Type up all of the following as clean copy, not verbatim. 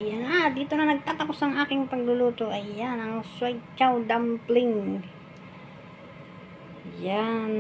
Ayan na, dito na nagtatapos ang aking pagluluto. Ayan, ang sweet chow dumpling. Yan.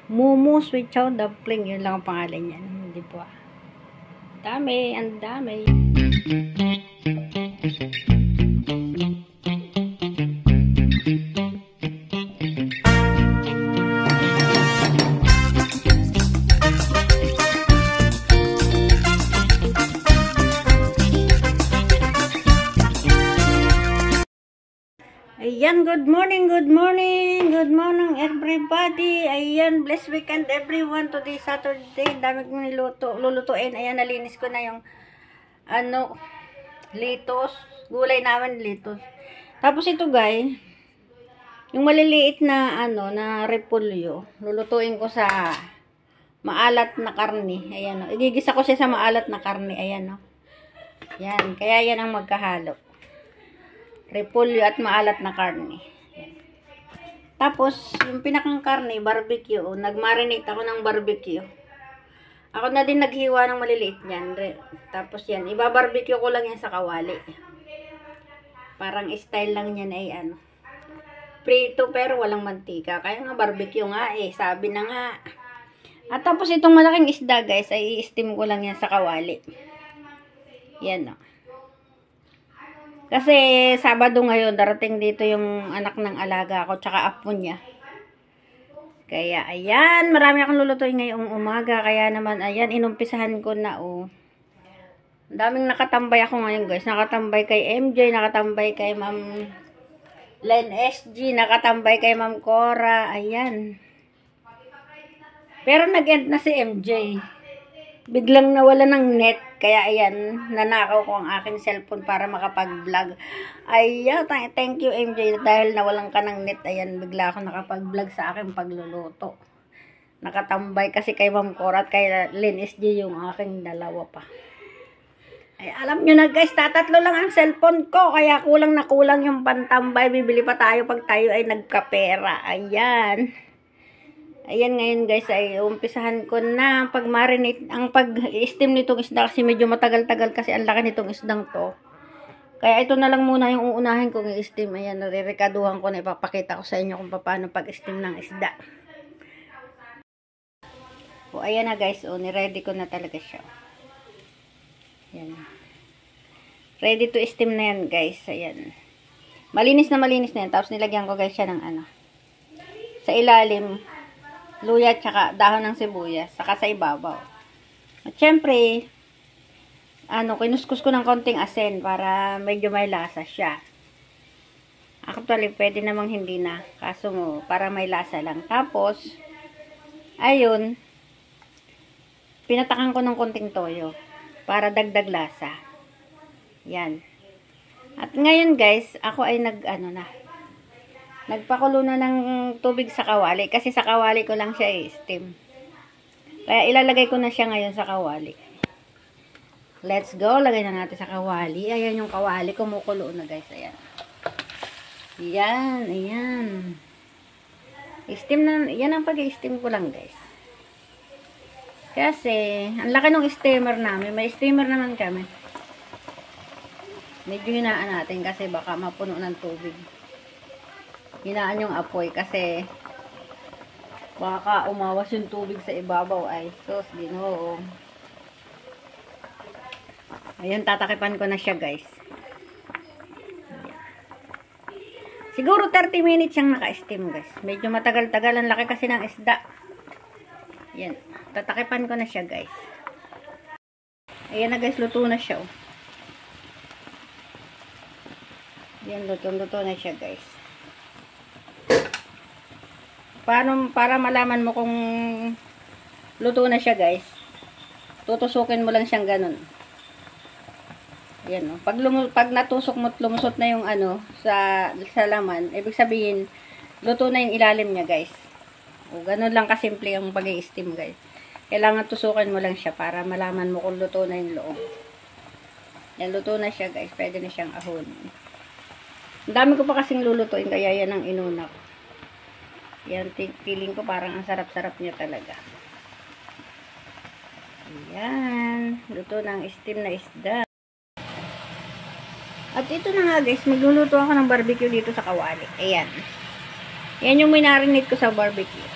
Mumu sweet chow dumpling. Yun lang ang pangalan yan. Hindi po. Dami, ang dami. Ayan, good morning everybody. Ayan, blessed weekend everyone. Today Saturday, dami kong lulutuin. Ayan, nalinis ko na yung litos, gulay namin litos. Tapos ito guys, yung maliliit na na repolyo, lulutuin ko sa maalat na karne. Ayan, igigisa ko siya sa maalat na karne. Ayan, yan, kaya yan ang magkahalo. Repolyo at maalat na karne. Yan. Tapos, yung pinakang karne, barbecue. Nag-marinate ako ng barbecue. Ako na din naghiwa ng maliliit niyan. Tapos yan, iba-barbecue ko lang yan sa kawali. Parang style lang niyan ay prito pero walang mantika. Kaya nga barbecue nga sabi na nga. At tapos itong malaking isda guys, ay i-steam ko lang yan sa kawali. Yan Kasi Sabado ngayon, darating dito yung anak ng alaga ko, tsaka apo niya. Kaya, ayan, marami akong lulutuin ngayong umaga. Kaya naman, ayan, inumpisahan ko na, Daming nakatambay ako ngayon, guys. Nakatambay kay MJ, nakatambay kay Ma'am Len SG, nakatambay kay Ma'am Cora, ayan. Pero nag-end na si MJ. Biglang nawala ng net. Kaya ayan, nanakaw ko ang aking cellphone para makapag-vlog. Ayan, thank you MJ dahil nawalan ka ng net. Ayan, bigla ako nakapag-vlog sa aking pagluluto. Nakatambay kasi kay Ma'am Cora at kay Lynn SG yung aking dalawa pa. Ay, alam nyo na guys, tatatlo lang ang cellphone ko. Kaya kulang na kulang yung pantambay. Bibili pa tayo pag tayo ay nagkapera. Ayan. Ayan ngayon guys, ay umpisahan ko na pag-marinate, ang pag-steam nitong isda kasi medyo matagal-tagal kasi ang laki nitong isdang to. Kaya ito na lang muna yung uunahin kong i-steam. Ayan, narirekaduhan ko na ipapakita ko sa inyo kung paano pag-steam ng isda. Ayan na guys, niready ko na talaga siya. Ayan. Ready to steam na yan guys, ayan. Malinis na yan, tapos nilagyan ko guys siya ng sa ilalim, luya tsaka dahon ng sibuyas, saka sa ibabaw. At syempre, kinuskus ko ng konting asin para medyo may lasa siya. Actually, pwede namang hindi na. Kaso para may lasa lang. Tapos, ayun, pinatakan ko ng konting toyo para dagdag lasa. Yan. At ngayon guys, ako ay nagpakulo na ng tubig sa kawali. Kasi sa kawali ko lang siya i-steam. Kaya ilalagay ko na siya ngayon sa kawali. Let's go. Lagay na natin sa kawali. Ayan yung kawali. Kumukulo na guys. Ayan. Ayan. Ayan. I-steam na. Yan ang pag-i-steam ko lang guys. Kasi, ang laki ng steamer namin. May steamer naman kami. Medyo hinaan natin kasi baka mapuno ng tubig. Hinaan yung apoy kasi baka umawas yung tubig sa ibabaw ay sus, Ginoo. Ayun, tatakipan ko na siya guys. Siguro 30 minutes siyang naka-steam guys. Medyo matagal-tagal, ang laki kasi ng isda. Yan, tatakipan ko na siya guys. Ayan na guys, luto na siya Yan, luto na siya guys. Para malaman mo kung luto na siya guys, tutusukin mo lang siyang ganun. Ayan pag natusok mo at lumusot na yung sa laman, ibig sabihin luto na yung ilalim niya guys. Ganun lang kasimple ang pag-i-steam guys. Kailangan tusukin mo lang siya para malaman mo kung luto na yung loob. Yan, luto na siya guys, pwede na siyang ahon. Ang dami ko pa kasing lulutuin kaya yan ang inuna ko. Yan, feeling ko parang ang sarap-sarap niya talaga. Ayan. Luto ng steam na isda. At ito na nga guys, magluluto ako ng barbecue dito sa kawali. Ayan. Yan yung minarinate ko sa barbecue.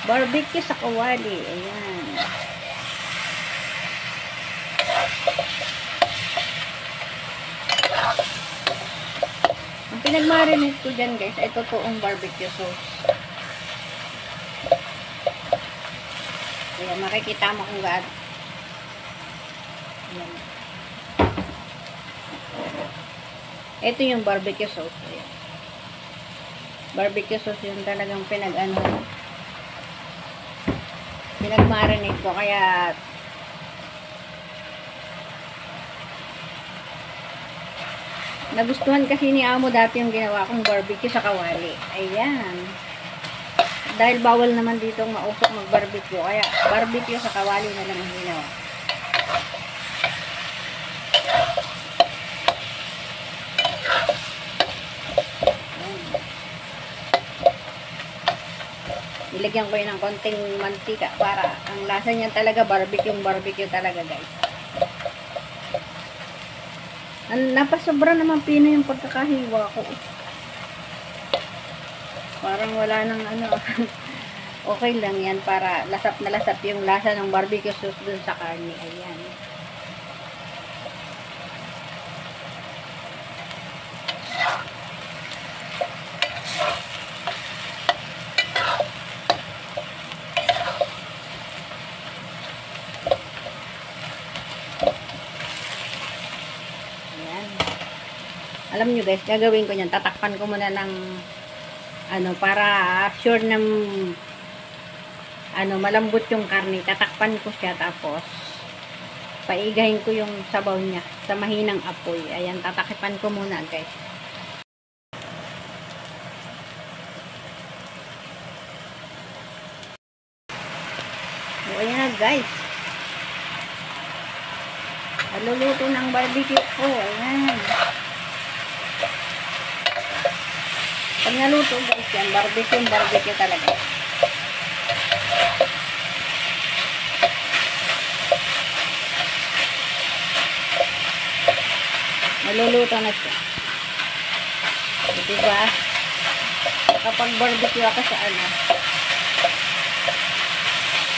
Barbecue sa kawali. Ayan. Ang pinagmarinate ko dyan guys ay totoong barbecue sauce. Ayan, makikita mo kung gaano. Ayan. Ito yung barbecue sauce. Ayan. Barbecue sauce yung talagang pinagmarinate ko. Kaya nagustuhan kasi ni amo dati yung ginawa kong barbecue sa kawali. Ayan. Dahil bawal naman dito mausok mag-barbecue. Kaya barbecue sa kawali na lang ang ginawa. Nilagyan ko yun ng konting mantika para ang lasa niya talaga barbecue talaga guys. Napasobra naman pino yung pagkakahiwa ko. Parang wala nang ano. Okay lang yan para lasap na lasap yung lasa ng barbecue sauce dun sa karne. Ayan. Alam nyo guys, gagawin ko yan. Tatakpan ko muna ng para sure na malambot yung karne. Tatakpan ko siya tapos paigahin ko yung sabaw niya sa mahinang apoy. Ayan, tatakipan ko muna guys. So, ayan na guys. Maluluto ng barbecue ko. Ayan. Pag naluto guys yan, barbecue talaga. Maluluto na siya. Diba? Kapag barbecue ako sa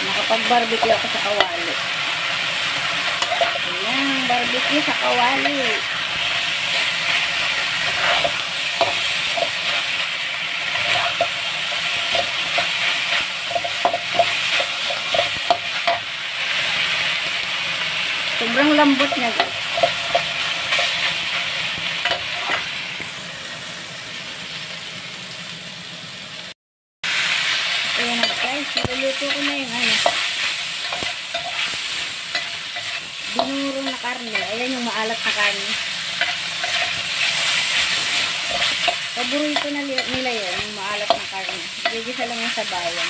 nakapag-barbecue ako sa kawali. Ayan, barbecue sa kawali. Sobrang lambot niya guys. Ayan na guys, niluluto ko na yung binuro na karne. Ayan yung maalat na karne. Paborito na nila yun, yung maalat na karne. Gigisa lang yung sabayan.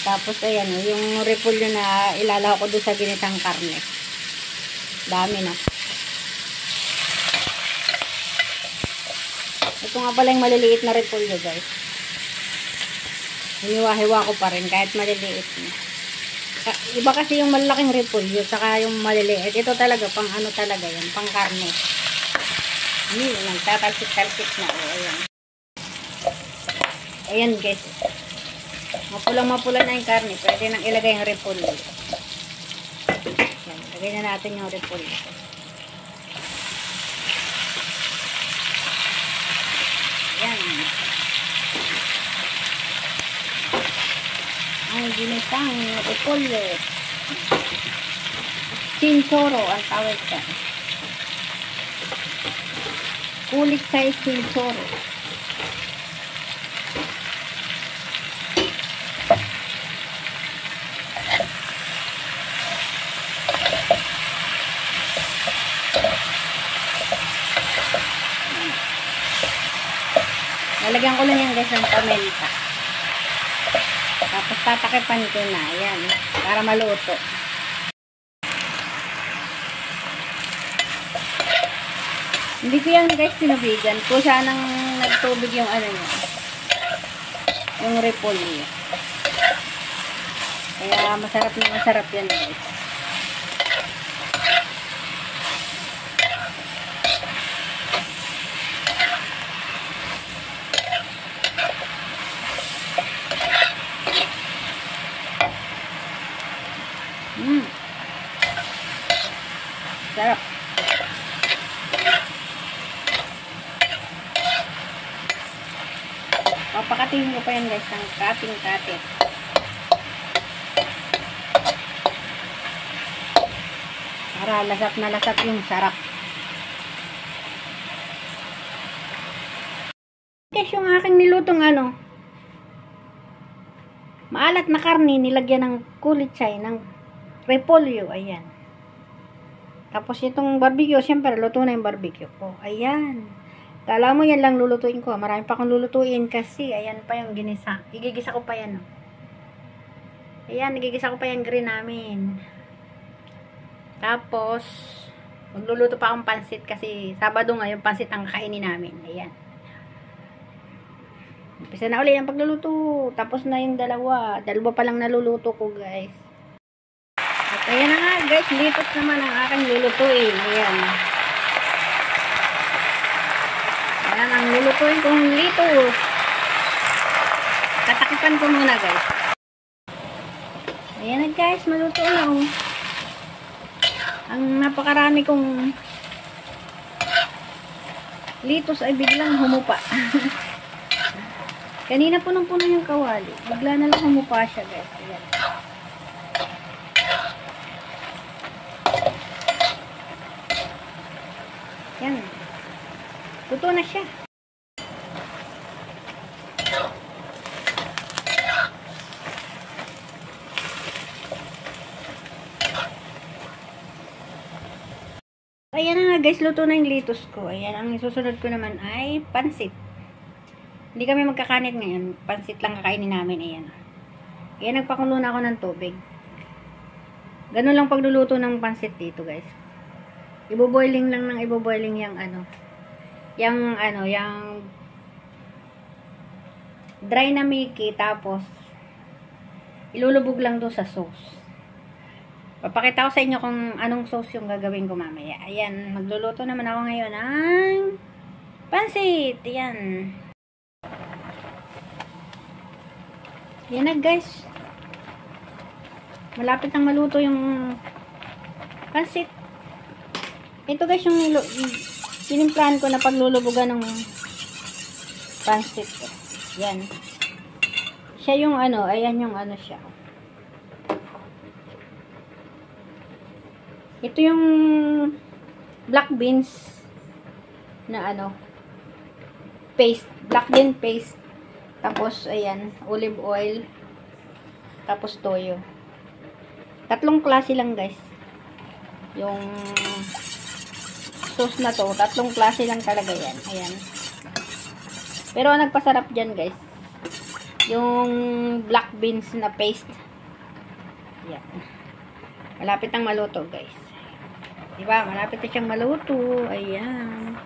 Tapos ayan yung repolyo na ilalaw ko doon sa ginitang karne. Dami na. Ito nga pala yung maliliit na repolyo guys. Hiniwa-hiwa ko pa rin kahit maliliit na. Iba kasi yung malaking repolyo saka yung maliliit. Ito talaga pang talaga yan, pang karne. Nagtatalsik-talsik na. Ayan. Ayan guys. Mapulang-mapula na yung karne. Pwede nang ilagay yung repolyo. Yan. Lagay na natin yung repolyo. Yan. Ang ginitang repolyo. Chinchoro ang tawag ka. Kulit size chinchoro. Lalagyan ko lang yan guys ng paminta. Tapos tatakipan ko na. Ayan. Para maluto. Hindi ko yan guys sinubigan. Kusa nang nagtubig yung niya. Yung repolyo. Kaya masarap na masarap yan guys. Sarap. Papakatingin ko pa yan guys ng kating-kate. Para lasap na lasap yung sarap. Guys, yung aking nilutong maalat na karne, nilagyan ng kulitsay, ng repolyo, ayan. Tapos itong barbecue, siyempre, luto na yung barbecue ko. Ayan. Kala mo yan lang lulutuin ko. Marami pa akong lulutuin kasi, ayan pa yung ginisa. Igigisa ko pa yan. Ayan, igigisa ko pa yung green namin. Tapos, magluluto pa akong pansit kasi Sabado nga yung pansit ang kainin namin. Ayan. Umpisa na ulit ang pagluluto. Tapos na yung dalawa. Dalawa pa lang naluluto ko, guys. At ayan na nga, guys. Litos naman ang aking lulutuin. Ayan. Ayan ang lulutuin kong litos. Tatakipan ko muna, guys. Ayan na, guys. Maluto na, oh. Ang napakarami kong litos ay biglang humupa. Kanina punong-puno yung kawali. Bigla na lang humupa siya, guys. Ayan. Yan. Luto na siya. Ayan na nga guys, luto na yung litos ko. Ayan, ang susunod ko naman ay pansit. Hindi kami magkakanit ngayon. Pansit lang kakainin namin. Ayan. Ayan, nagpakulo na ako ng tubig. Ganun lang pagluluto ng pansit dito, guys. Ibo-boiling lang ng ibo-boiling yung yung dry na Mickey, tapos ilulubog lang doon sa sauce. Papakita ko sa inyo kung anong sauce yung gagawin ko mamaya. Ayan, magluluto naman ako ngayon ng pansit. Ayan. Yan na guys. Malapit nang maluto yung pansit. Ito guys yung sinimplahan ko na paglulubugan ng pansit ko. Yan. Siya yung ayan yung siya. Ito yung black beans na paste. Black bean paste. Tapos, ayan, olive oil. Tapos, toyo. 3 klase lang, guys. Yung sauce na to, 3 klase lang talaga yan. Ayan. Pero, ang nagpasarap dyan, guys, yung black beans na paste. Ayan. Malapit ang maluto, guys. Diba? Malapit na siyang maluto. Ayan.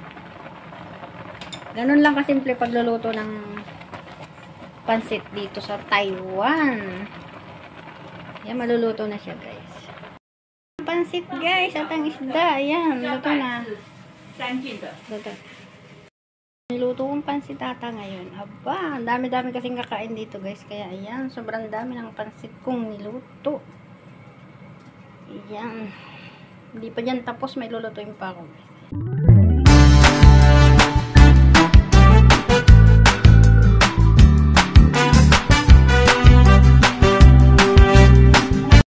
Ganun lang kasimple pagluluto ng pansit dito sa Taiwan. Ayan, maluluto na siya, guys. Pansit, guys, at ang isda. Ayan, luto na. Luto. Niluto kong pansit ata ngayon. Aba, ang dami-dami kasing kakain dito, guys. Kaya, ayan, sobrang dami ng pansit kong niluto. Ayan. Hindi pa dyan tapos, may lulutuin pa ako, guys.